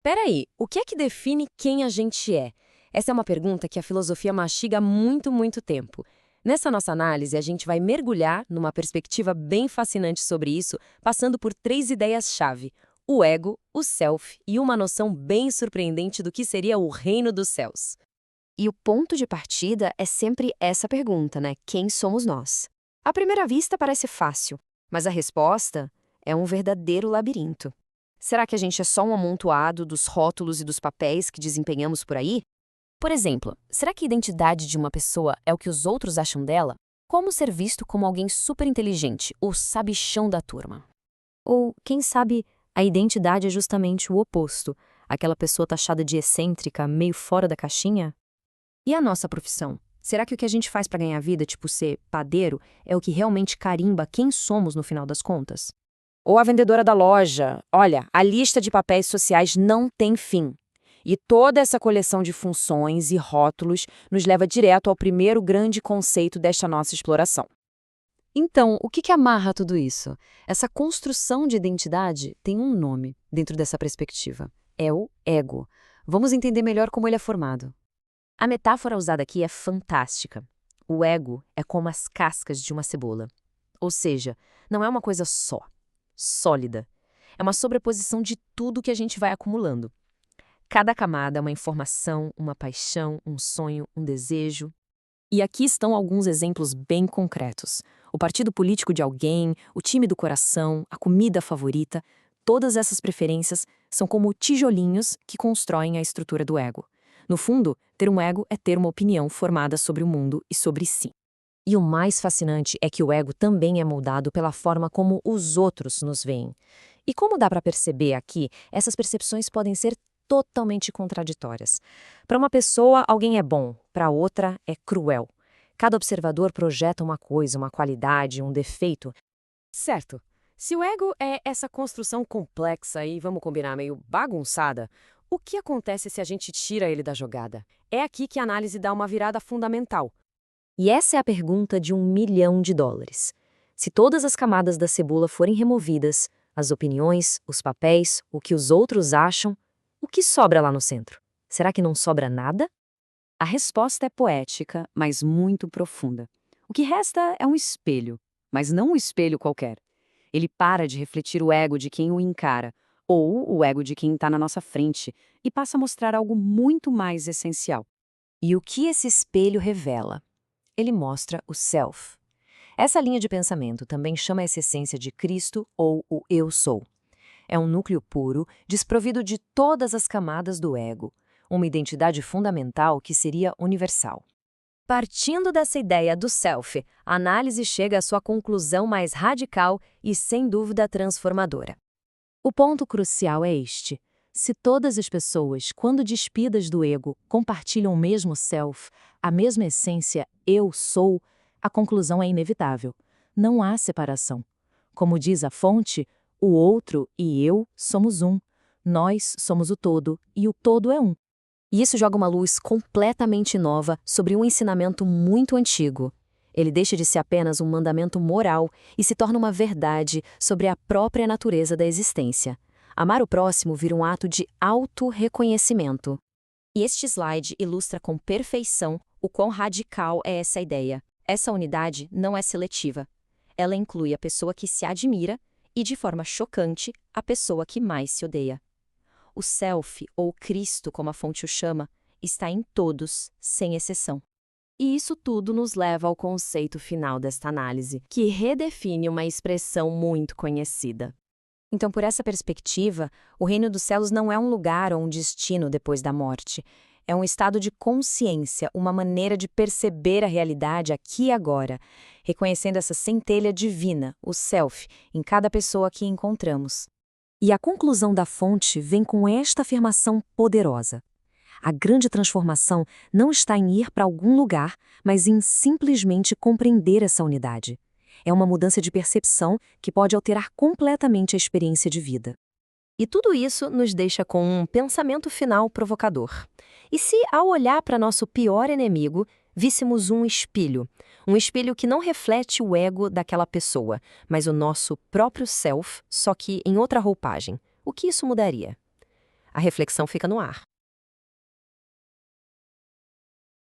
Peraí, o que é que define quem a gente é? Essa é uma pergunta que a filosofia mastiga há muito, muito tempo. Nessa nossa análise, a gente vai mergulhar numa perspectiva bem fascinante sobre isso, passando por três ideias-chave: o ego, o self e uma noção bem surpreendente do que seria o reino dos céus. E o ponto de partida é sempre essa pergunta, né? Quem somos nós? À primeira vista parece fácil, mas a resposta é um verdadeiro labirinto. Será que a gente é só um amontoado dos rótulos e dos papéis que desempenhamos por aí? Por exemplo, será que a identidade de uma pessoa é o que os outros acham dela? Como ser visto como alguém super inteligente, o sabichão da turma? Ou, quem sabe, a identidade é justamente o oposto, aquela pessoa taxada de excêntrica, meio fora da caixinha? E a nossa profissão? Será que o que a gente faz para ganhar vida, tipo ser padeiro, é o que realmente carimba quem somos no final das contas? Ou a vendedora da loja: olha, a lista de papéis sociais não tem fim. E toda essa coleção de funções e rótulos nos leva direto ao primeiro grande conceito desta nossa exploração. Então, o que amarra tudo isso? Essa construção de identidade tem um nome dentro dessa perspectiva: é o ego. Vamos entender melhor como ele é formado. A metáfora usada aqui é fantástica. O ego é como as cascas de uma cebola. Ou seja, não é uma coisa só, sólida. É uma sobreposição de tudo que a gente vai acumulando. Cada camada é uma informação, uma paixão, um sonho, um desejo. E aqui estão alguns exemplos bem concretos. O partido político de alguém, o time do coração, a comida favorita, todas essas preferências são como tijolinhos que constroem a estrutura do ego. No fundo, ter um ego é ter uma opinião formada sobre o mundo e sobre si. E o mais fascinante é que o ego também é moldado pela forma como os outros nos veem. E como dá para perceber aqui, essas percepções podem ser totalmente contraditórias. Para uma pessoa, alguém é bom, para outra, é cruel. Cada observador projeta uma coisa, uma qualidade, um defeito. Certo. Se o ego é essa construção complexa e, vamos combinar, meio bagunçada, o que acontece se a gente tira ele da jogada? É aqui que a análise dá uma virada fundamental. E essa é a pergunta de US$ 1 milhão. Se todas as camadas da cebola forem removidas, as opiniões, os papéis, o que os outros acham, o que sobra lá no centro? Será que não sobra nada? A resposta é poética, mas muito profunda. O que resta é um espelho, mas não um espelho qualquer. Ele para de refletir o ego de quem o encara, ou o ego de quem está na nossa frente, e passa a mostrar algo muito mais essencial. E o que esse espelho revela? Ele mostra o self. Essa linha de pensamento também chama essa essência de Cristo ou o eu sou. É um núcleo puro, desprovido de todas as camadas do ego, uma identidade fundamental que seria universal. Partindo dessa ideia do self, a análise chega à sua conclusão mais radical e, sem dúvida, transformadora. O ponto crucial é este: se todas as pessoas, quando despidas do ego, compartilham o mesmo self, a mesma essência eu sou, a conclusão é inevitável. Não há separação. Como diz a fonte, o outro e eu somos um. Nós somos o todo e o todo é um. E isso joga uma luz completamente nova sobre um ensinamento muito antigo. Ele deixa de ser apenas um mandamento moral e se torna uma verdade sobre a própria natureza da existência. Amar o próximo vira um ato de auto-reconhecimento. E este slide ilustra com perfeição o quão radical é essa ideia. Essa unidade não é seletiva. Ela inclui a pessoa que se admira e, de forma chocante, a pessoa que mais se odeia. O self, ou Cristo, como a fonte o chama, está em todos, sem exceção. E isso tudo nos leva ao conceito final desta análise, que redefine uma expressão muito conhecida. Então, por essa perspectiva, o reino dos céus não é um lugar ou um destino depois da morte. É um estado de consciência, uma maneira de perceber a realidade aqui e agora, reconhecendo essa centelha divina, o self, em cada pessoa que encontramos. E a conclusão da fonte vem com esta afirmação poderosa: a grande transformação não está em ir para algum lugar, mas em simplesmente compreender essa unidade. É uma mudança de percepção que pode alterar completamente a experiência de vida. E tudo isso nos deixa com um pensamento final provocador. E se, ao olhar para nosso pior inimigo, víssemos um espelho que não reflete o ego daquela pessoa, mas o nosso próprio self, só que em outra roupagem, o que isso mudaria? A reflexão fica no ar.